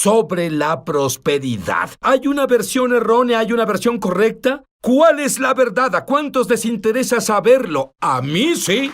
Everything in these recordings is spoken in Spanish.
sobre la prosperidad. ¿Hay una versión errónea? ¿Hay una versión correcta? ¿Cuál es la verdad? ¿A cuántos les interesa saberlo? A mí sí.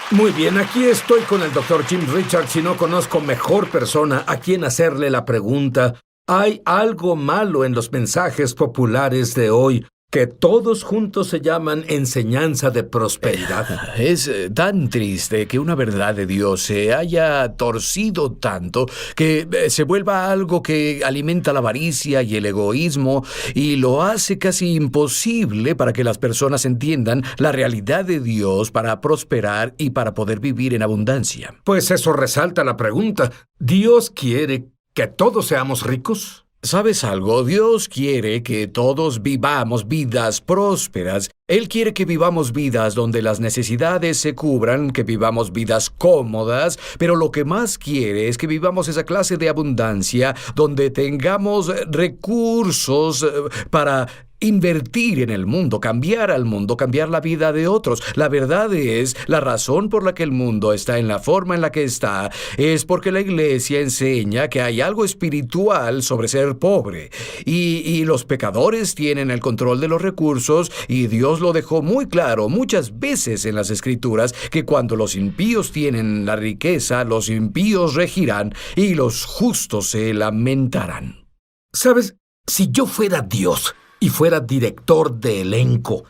Muy bien, aquí estoy con el Dr. Jim Richards y no conozco mejor persona a quien hacerle la pregunta. ¿Hay algo malo en los mensajes populares de hoy que todos juntos se llaman enseñanza de prosperidad? Es tan triste que una verdad de Dios se haya torcido tanto que se vuelva algo que alimenta la avaricia y el egoísmo y lo hace casi imposible para que las personas entiendan la realidad de Dios para prosperar y para poder vivir en abundancia. Pues eso resalta la pregunta. ¿Dios quiere que todos seamos ricos? ¿Sabes algo? Dios quiere que todos vivamos vidas prósperas. Él quiere que vivamos vidas donde las necesidades se cubran, que vivamos vidas cómodas, pero lo que más quiere es que vivamos esa clase de abundancia donde tengamos recursos para invertir en el mundo, cambiar al mundo, cambiar la vida de otros. La verdad es, la razón por la que el mundo está en la forma en la que está es porque la iglesia enseña que hay algo espiritual sobre ser pobre. Y los pecadores tienen el control de los recursos y Dios lo dejó muy claro muchas veces en las Escrituras que cuando los impíos tienen la riqueza, los impíos regirán y los justos se lamentarán. ¿Sabes? Si yo fuera Dios y fuera director de elenco,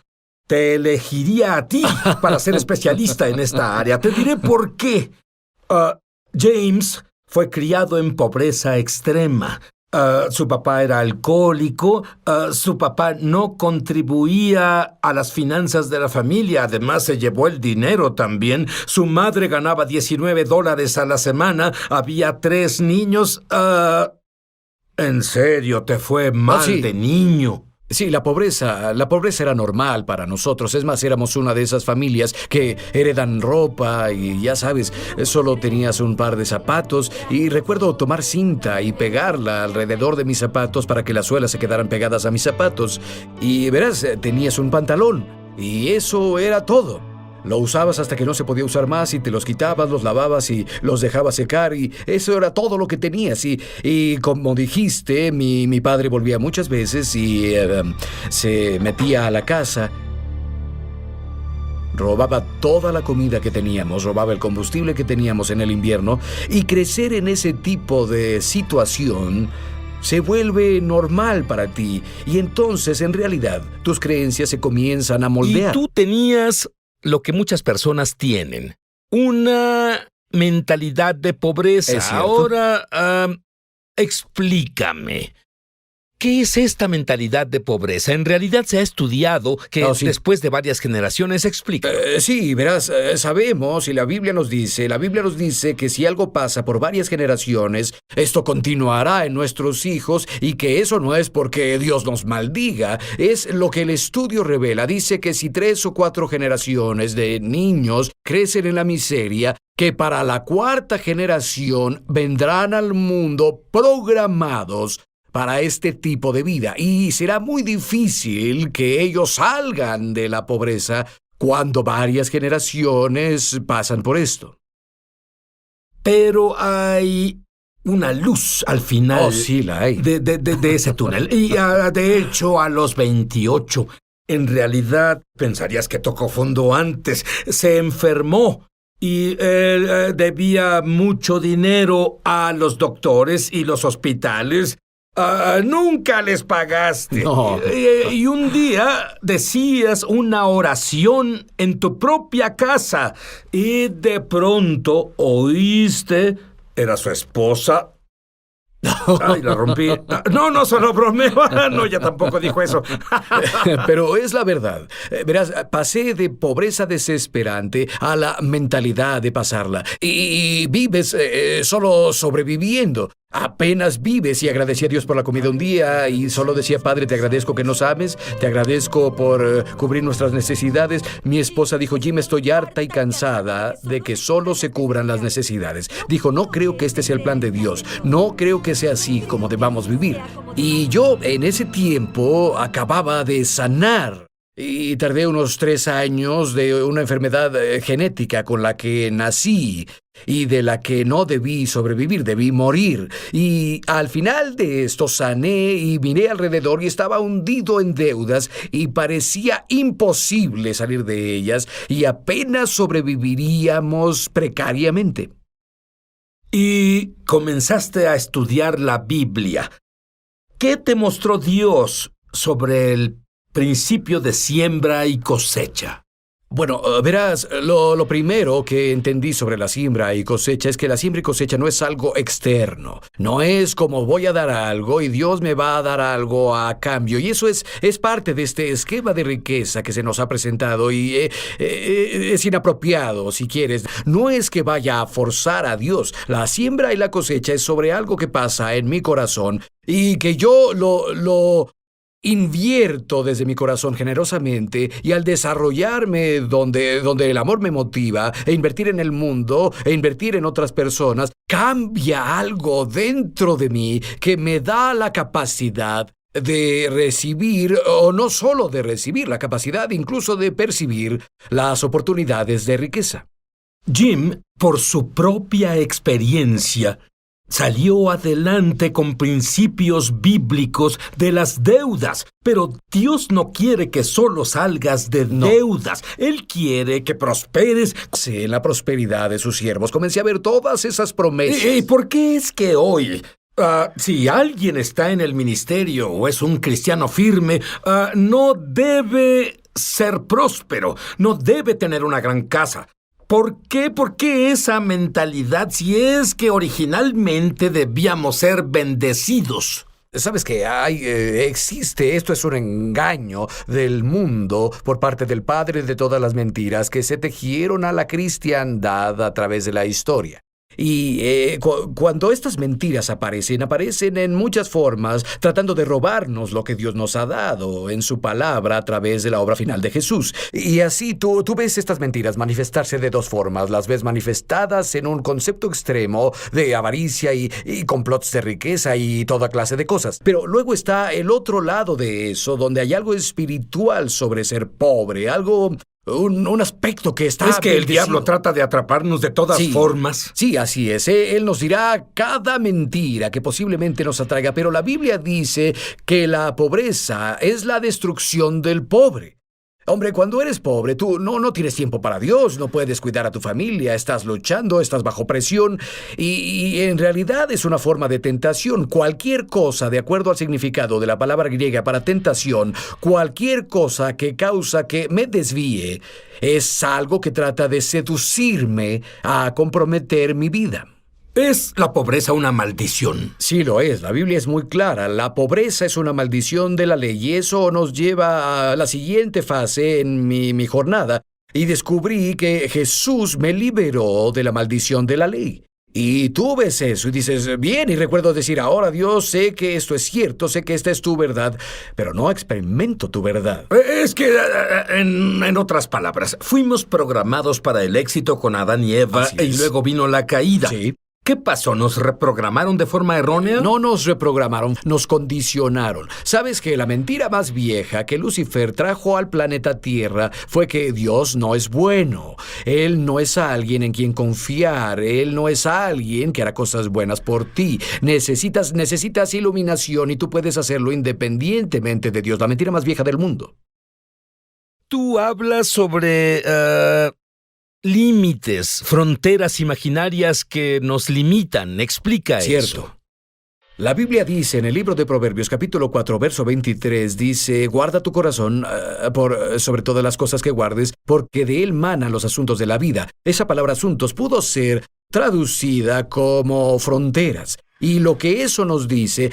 te elegiría a ti para ser especialista en esta área. Te diré por qué. James fue criado en pobreza extrema. Su papá era alcohólico. Su papá no contribuía a las finanzas de la familia. Además, se llevó el dinero también. Su madre ganaba $19 a la semana. Había 3 niños. En serio, te fue mal sí. de niño. Sí, la pobreza era normal para nosotros. Es más, éramos una de esas familias que heredan ropa y ya sabes, solo tenías un par de zapatos y recuerdo tomar cinta y pegarla alrededor de mis zapatos para que las suelas se quedaran pegadas a mis zapatos. Y verás, tenías un pantalón y eso era todo. Lo usabas hasta que no se podía usar más y te los quitabas, los lavabas y los dejabas secar y eso era todo lo que tenías. Y como dijiste, mi padre volvía muchas veces y se metía a la casa, robaba toda la comida que teníamos, robaba el combustible que teníamos en el invierno y crecer en ese tipo de situación se vuelve normal para ti y entonces en realidad tus creencias se comienzan a moldear. Y tú tenías lo que muchas personas tienen, una mentalidad de pobreza. ¿Es cierto? Ahora, explícame. ¿Qué es esta mentalidad de pobreza? En realidad se ha estudiado que después de varias generaciones. Explica. Sí, verás, sabemos y la Biblia nos dice que si algo pasa por varias generaciones, esto continuará en nuestros hijos y que eso no es porque Dios nos maldiga, es lo que el estudio revela. Dice que si 3 o 4 generaciones de niños crecen en la miseria, que para la 4ª generación vendrán al mundo programados para este tipo de vida y será muy difícil que ellos salgan de la pobreza cuando varias generaciones pasan por esto. Pero hay una luz al final. Sí, la hay. De ese túnel. Y de hecho, a los 28, en realidad, pensarías que tocó fondo antes. Se enfermó. Y él debía mucho dinero a los doctores y los hospitales. Nunca les pagaste. No. Y un día decías una oración en tu propia casa y de pronto oíste, era su esposa. Ay, la rompí. No, solo bromeo. No, ella tampoco dijo eso. Pero es la verdad. Verás, pasé de pobreza desesperante a la mentalidad de pasarla. Y vives solo sobreviviendo. Apenas vives y agradecí a Dios por la comida un día y solo decía, Padre, te agradezco que nos ames, te agradezco por cubrir nuestras necesidades. Mi esposa dijo, Jim, estoy harta y cansada de que solo se cubran las necesidades. Dijo, no creo que este sea el plan de Dios, no creo que sea así como debamos vivir. Y yo en ese tiempo acababa de sanar Y tardé unos 3 años de una enfermedad genética con la que nací y de la que no debí sobrevivir, debí morir. Y al final de esto sané y miré alrededor y estaba hundido en deudas y parecía imposible salir de ellas y apenas sobreviviríamos precariamente. Y comenzaste a estudiar la Biblia. ¿Qué te mostró Dios sobre el principio de siembra y cosecha? Bueno, verás, lo primero que entendí sobre la siembra y cosecha es que la siembra y cosecha no es algo externo. No es como voy a dar algo y Dios me va a dar algo a cambio. Y eso es parte de este esquema de riqueza que se nos ha presentado y es inapropiado, si quieres. No es que vaya a forzar a Dios. La siembra y la cosecha es sobre algo que pasa en mi corazón y que yo lo invierto desde mi corazón generosamente y al desarrollarme donde el amor me motiva e invertir en el mundo e invertir en otras personas, cambia algo dentro de mí que me da la capacidad de recibir, o no solo de recibir, la capacidad incluso de percibir las oportunidades de riqueza. Jim, por su propia experiencia, salió adelante con principios bíblicos de las deudas, pero Dios no quiere que solo salgas de deudas. Él quiere que prosperes. Sí, en la prosperidad de sus siervos comencé a ver todas esas promesas. ¿Y por qué es que hoy, si alguien está en el ministerio o es un cristiano firme, no debe ser próspero, no debe tener una gran casa? ¿Por qué? ¿Por qué esa mentalidad si es que originalmente debíamos ser bendecidos? ¿Sabes qué? Existe, esto es un engaño del mundo por parte del padre de todas las mentiras que se tejieron a la cristiandad a través de la historia. Y cuando estas mentiras aparecen en muchas formas, tratando de robarnos lo que Dios nos ha dado en su palabra a través de la obra final de Jesús. Y así tú ves estas mentiras manifestarse de dos formas. Las ves manifestadas en un concepto extremo de avaricia y complots de riqueza y toda clase de cosas. Pero luego está el otro lado de eso, donde hay algo espiritual sobre ser pobre, un aspecto que está... Es que el diablo trata de atraparnos de todas formas. Sí, así es. Él nos dirá cada mentira que posiblemente nos atraiga, pero la Biblia dice que la pobreza es la destrucción del pobre. Hombre, cuando eres pobre, tú no tienes tiempo para Dios, no puedes cuidar a tu familia, estás luchando, estás bajo presión y en realidad es una forma de tentación. Cualquier cosa, de acuerdo al significado de la palabra griega para tentación, cualquier cosa que causa que me desvíe, es algo que trata de seducirme a comprometer mi vida. ¿Es la pobreza una maldición? Sí, lo es. La Biblia es muy clara. La pobreza es una maldición de la ley y eso nos lleva a la siguiente fase en mi jornada. Y descubrí que Jesús me liberó de la maldición de la ley. Y tú ves eso y dices, bien, y recuerdo decir, ahora Dios, sé que esto es cierto, sé que esta es tu verdad, pero no experimento tu verdad. Es que, en otras palabras, fuimos programados para el éxito con Adán y Eva y luego vino la caída. Sí. ¿Qué pasó? ¿Nos reprogramaron de forma errónea? No nos reprogramaron, nos condicionaron. ¿Sabes que la mentira más vieja que Lucifer trajo al planeta Tierra fue que Dios no es bueno? Él no es alguien en quien confiar. Él no es alguien que hará cosas buenas por ti. Necesitas iluminación y tú puedes hacerlo independientemente de Dios. La mentira más vieja del mundo. Tú hablas sobre... límites, fronteras imaginarias que nos limitan. Explica eso. Cierto. La Biblia dice en el libro de Proverbios, capítulo 4, verso 23, dice, guarda tu corazón sobre todas las cosas que guardes, porque de él manan los asuntos de la vida. Esa palabra asuntos pudo ser traducida como fronteras. Y lo que eso nos dice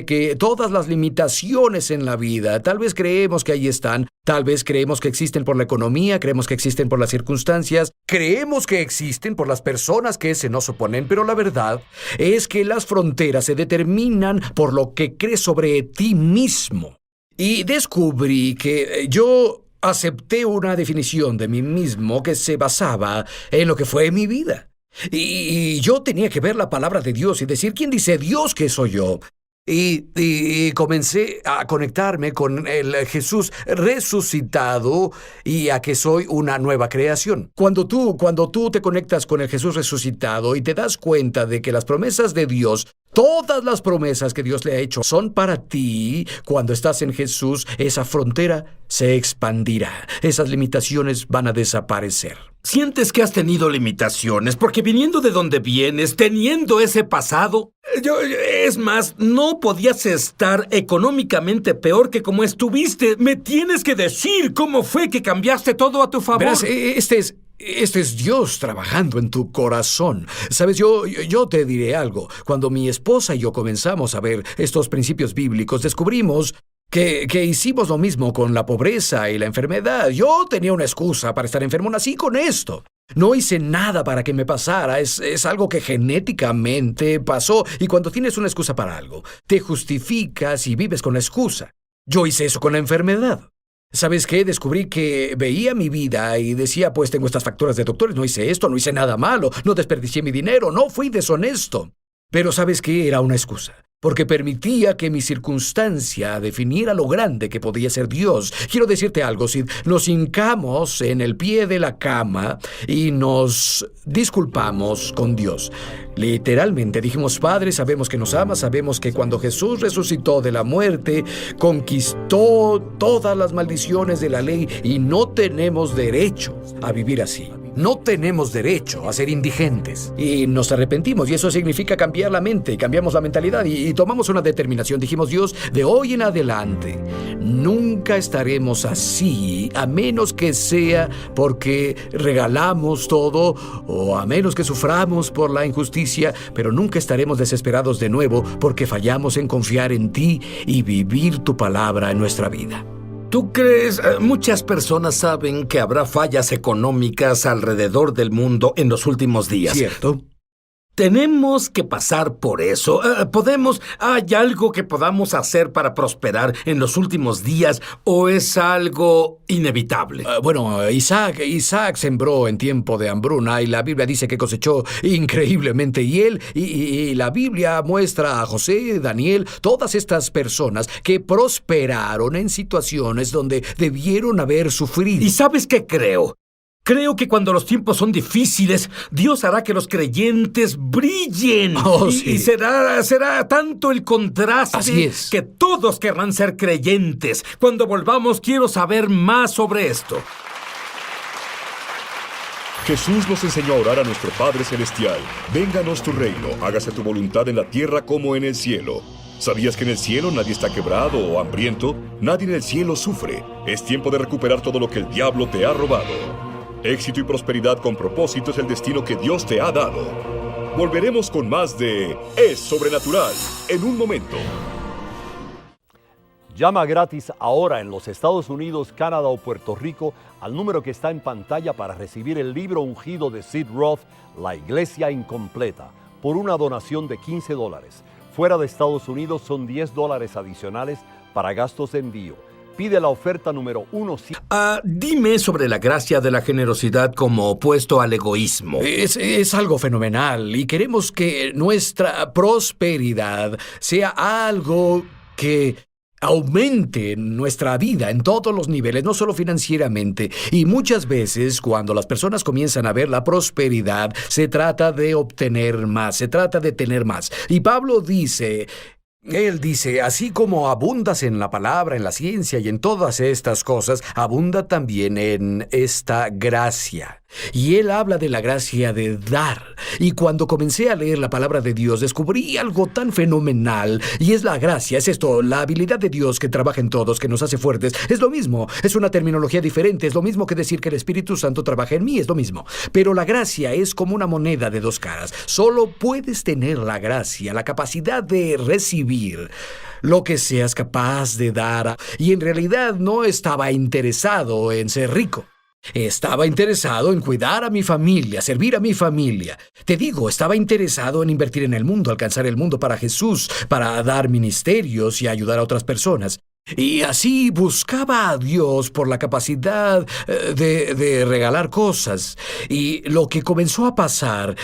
que todas las limitaciones en la vida, tal vez creemos que ahí están, tal vez creemos que existen por la economía, creemos que existen por las circunstancias, creemos que existen por las personas que se nos oponen, pero la verdad es que las fronteras se determinan por lo que crees sobre ti mismo. Y descubrí que yo acepté una definición de mí mismo que se basaba en lo que fue mi vida. Y yo tenía que ver la palabra de Dios y decir, ¿quién dice Dios que soy yo? Y comencé a conectarme con el Jesús resucitado y a que soy una nueva creación. Cuando tú te conectas con el Jesús resucitado y te das cuenta de que las promesas de Dios, todas las promesas que Dios le ha hecho son para ti, cuando estás en Jesús, esa frontera se expandirá. Esas limitaciones van a desaparecer. ¿Sientes que has tenido limitaciones? Porque viniendo de donde vienes, teniendo ese pasado, es más, no podías estar económicamente peor que como estuviste. Me tienes que decir cómo fue que cambiaste todo a tu favor. Verás, este es Dios trabajando en tu corazón. Sabes, yo te diré algo. Cuando mi esposa y yo comenzamos a ver estos principios bíblicos, descubrimos que hicimos lo mismo con la pobreza y la enfermedad. Yo tenía una excusa para estar enfermo, nací con esto. No hice nada para que me pasara, es algo que genéticamente pasó. Y cuando tienes una excusa para algo, te justificas y vives con la excusa. Yo hice eso con la enfermedad. ¿Sabes qué? Descubrí que veía mi vida y decía, pues tengo estas facturas de doctores, no hice esto, no hice nada malo, no desperdicié mi dinero, no fui deshonesto. Pero ¿sabes qué? Era una excusa. Porque permitía que mi circunstancia definiera lo grande que podía ser Dios. Quiero decirte algo, Sid. Nos hincamos en el pie de la cama y nos disculpamos con Dios. Literalmente dijimos, Padre, sabemos que nos amas, sabemos que cuando Jesús resucitó de la muerte, conquistó todas las maldiciones de la ley y no tenemos derecho a vivir así. No tenemos derecho a ser indigentes. Y nos arrepentimos, y eso significa cambiar la mente, cambiamos la mentalidad y tomamos una determinación. Dijimos, Dios, de hoy en adelante, nunca estaremos así, a menos que sea porque regalamos todo o a menos que suframos por la injusticia, pero nunca estaremos desesperados de nuevo porque fallamos en confiar en ti y vivir tu palabra en nuestra vida. ¿Tú crees? Muchas personas saben que habrá fallas económicas alrededor del mundo en los últimos días. ¿Cierto? Tenemos que pasar por eso. ¿Hay algo que podamos hacer para prosperar en los últimos días o es algo inevitable? Bueno, Isaac sembró en tiempo de hambruna y la Biblia dice que cosechó increíblemente. Y la Biblia muestra a José, Daniel, todas estas personas que prosperaron en situaciones donde debieron haber sufrido. ¿Y sabes qué creo? Creo que cuando los tiempos son difíciles, Dios hará que los creyentes brillen. Sí. Y será tanto el contraste Así es. que todos querrán ser creyentes. Cuando volvamos, quiero saber más sobre esto. Jesús nos enseñó a orar a nuestro Padre Celestial. Vénganos tu reino, hágase tu voluntad en la tierra como en el cielo. ¿Sabías que en el cielo nadie está quebrado o hambriento? Nadie en el cielo sufre. Es tiempo de recuperar todo lo que el diablo te ha robado. Éxito y prosperidad con propósito es el destino que Dios te ha dado. Volveremos con más de Es Sobrenatural en un momento. Llama gratis ahora en los Estados Unidos, Canadá o Puerto Rico al número que está en pantalla para recibir el libro ungido de Sid Roth, La Iglesia Incompleta, por una donación de $15. Fuera de Estados Unidos son $10 adicionales para gastos de envío. Pide la oferta número 1. Dime sobre la gracia de la generosidad como opuesto al egoísmo. Es algo fenomenal y queremos que nuestra prosperidad sea algo que aumente nuestra vida en todos los niveles, no solo financieramente. Y muchas veces, cuando las personas comienzan a ver la prosperidad, se trata de obtener más, se trata de tener más. Y Pablo dice... Él dice, así como abundas en la palabra, en la ciencia y en todas estas cosas, abunda también en esta gracia. Y él habla de la gracia de dar. Y cuando comencé a leer la palabra de Dios, descubrí algo tan fenomenal. Y es la gracia, es esto, la habilidad de Dios que trabaja en todos, que nos hace fuertes. Es lo mismo, es una terminología diferente. Es lo mismo que decir que el Espíritu Santo trabaja en mí, es lo mismo. Pero la gracia es como una moneda de dos caras. Solo puedes tener la gracia, la capacidad de recibir lo que seas capaz de dar. Y en realidad no estaba interesado en ser rico. Estaba interesado en cuidar a mi familia, servir a mi familia. Te digo, estaba interesado en invertir en el mundo, alcanzar el mundo para Jesús, para dar ministerios y ayudar a otras personas. Y así buscaba a Dios por la capacidad de regalar cosas. Y lo que comenzó a pasar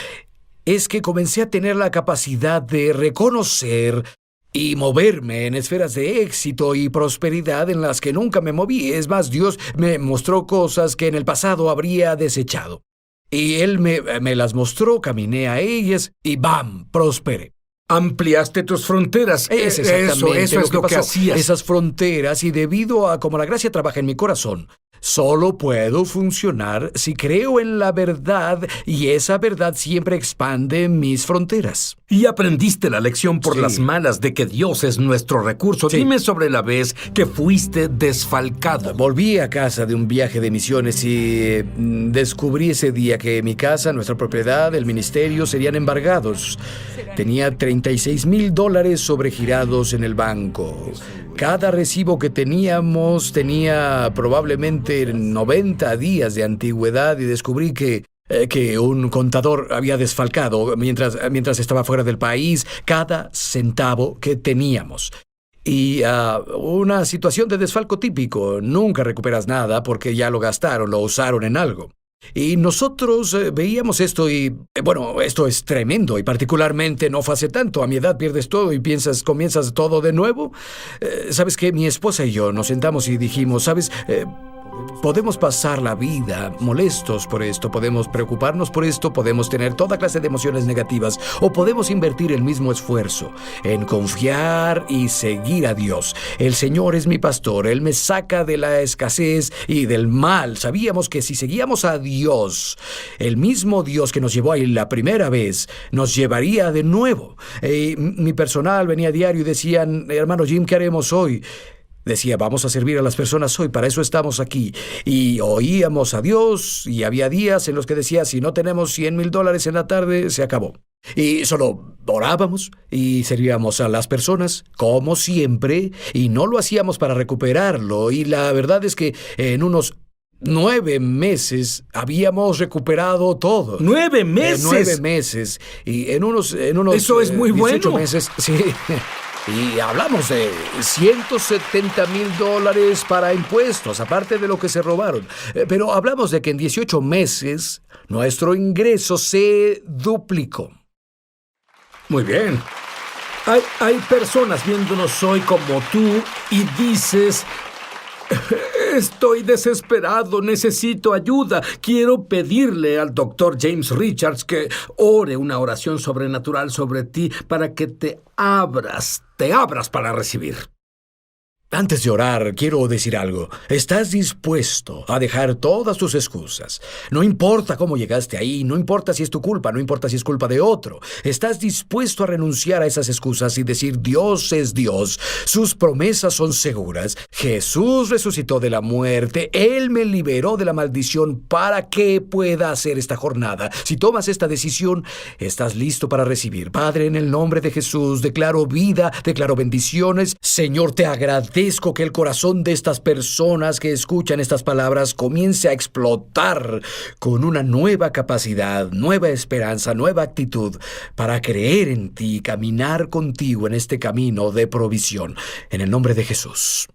es que comencé a tener la capacidad de reconocer y moverme en esferas de éxito y prosperidad en las que nunca me moví. Es más, Dios me mostró cosas que en el pasado habría desechado. Y Él me las mostró, caminé a ellas y ¡bam!, prosperé. Ampliaste tus fronteras. Es exactamente eso es lo que pasó. hacías. Esas fronteras, y debido a cómo la gracia trabaja en mi corazón, solo puedo funcionar si creo en la verdad, y esa verdad siempre expande mis fronteras. Y aprendiste la lección por Sí. las malas de que Dios es nuestro recurso. Sí. Dime sobre la vez que fuiste desfalcado. Volví a casa de un viaje de misiones y descubrí ese día que mi casa, nuestra propiedad, el ministerio serían embargados. Tenía $36,000 sobregirados en el banco. Cada recibo que teníamos tenía probablemente 90 días de antigüedad y descubrí que un contador había desfalcado mientras estaba fuera del país cada centavo que teníamos. Y una situación de desfalco típico. Nunca recuperas nada porque ya lo gastaron, lo usaron en algo. Y nosotros veíamos esto y, bueno, esto es tremendo, y particularmente no fue hace tanto. A mi edad pierdes todo y comienzas todo de nuevo. ¿Sabes qué? Mi esposa y yo nos sentamos y dijimos, ¿sabes? Podemos pasar la vida molestos por esto, podemos preocuparnos por esto, podemos tener toda clase de emociones negativas, o podemos invertir el mismo esfuerzo en confiar y seguir a Dios. El Señor es mi pastor, Él me saca de la escasez y del mal. Sabíamos que si seguíamos a Dios, el mismo Dios que nos llevó ahí la primera vez, nos llevaría de nuevo. Mi personal venía a diario y decían, hermano Jim, ¿qué haremos hoy? Decía, vamos a servir a las personas hoy, para eso estamos aquí. Y oíamos a Dios, y había días en los que decía, si no tenemos $100,000 en la tarde, se acabó. Y solo orábamos y servíamos a las personas, como siempre, y no lo hacíamos para recuperarlo. Y la verdad es que en unos 9 meses habíamos recuperado todo. ¡9 meses! 9 meses. Y en unos Eso es muy 18 bueno. meses, sí. Y hablamos de $170,000 para impuestos, aparte de lo que se robaron. Pero hablamos de que en 18 meses nuestro ingreso se duplicó. Muy bien. Hay personas viéndonos hoy como tú y dices, estoy desesperado, necesito ayuda. Quiero pedirle al Dr. James Richards que ore una oración sobrenatural sobre ti para que te abras para recibir. Antes de orar, quiero decir algo. ¿Estás dispuesto a dejar todas tus excusas? No importa cómo llegaste ahí, no importa si es tu culpa, no importa si es culpa de otro. ¿Estás dispuesto a renunciar a esas excusas y decir, Dios es Dios, sus promesas son seguras, Jesús resucitó de la muerte, Él me liberó de la maldición para que pueda hacer esta jornada? Si tomas esta decisión, estás listo para recibir. Padre, en el nombre de Jesús, declaro vida, declaro bendiciones. Señor, te agradezco que el corazón de estas personas que escuchan estas palabras comience a explotar con una nueva capacidad, nueva esperanza, nueva actitud para creer en ti y caminar contigo en este camino de provisión. En el nombre de Jesús.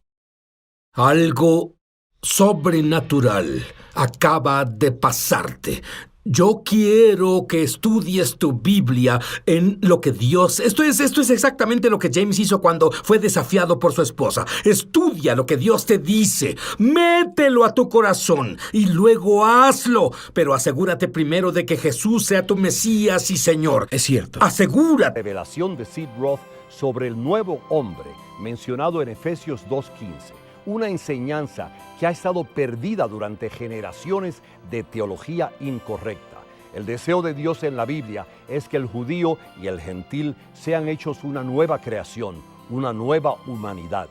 Algo sobrenatural acaba de pasarte. Yo quiero que estudies tu Biblia en lo que Dios... Esto es exactamente lo que James hizo cuando fue desafiado por su esposa. Estudia lo que Dios te dice. Mételo a tu corazón y luego hazlo. Pero asegúrate primero de que Jesús sea tu Mesías y Señor. Es cierto. Asegúrate. Revelación de Sid Roth sobre el nuevo hombre mencionado en Efesios 2:15. Una enseñanza que ha estado perdida durante generaciones de teología incorrecta. El deseo de Dios en la Biblia es que el judío y el gentil sean hechos una nueva creación, una nueva humanidad.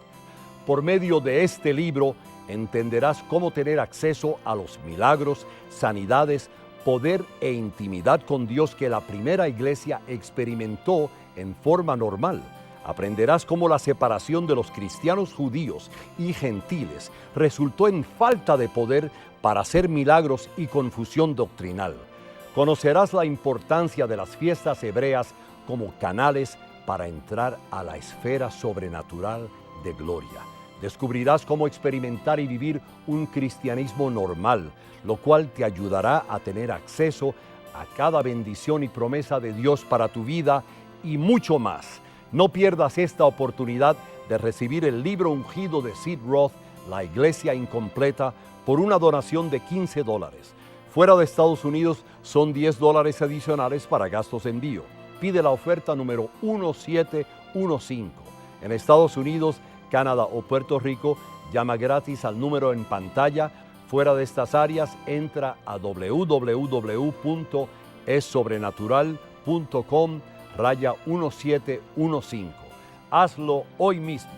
Por medio de este libro entenderás cómo tener acceso a los milagros, sanidades, poder e intimidad con Dios que la primera iglesia experimentó en forma normal. Aprenderás cómo la separación de los cristianos judíos y gentiles resultó en falta de poder para hacer milagros y confusión doctrinal. Conocerás la importancia de las fiestas hebreas como canales para entrar a la esfera sobrenatural de gloria. Descubrirás cómo experimentar y vivir un cristianismo normal, lo cual te ayudará a tener acceso a cada bendición y promesa de Dios para tu vida y mucho más. No pierdas esta oportunidad de recibir el libro ungido de Sid Roth, La Iglesia Incompleta, por una donación de $15. Fuera de Estados Unidos son $10 adicionales para gastos de envío. Pide la oferta número 1715. En Estados Unidos, Canadá o Puerto Rico, llama gratis al número en pantalla. Fuera de estas áreas, entra a www.essobrenatural.com/1715. Hazlo hoy mismo.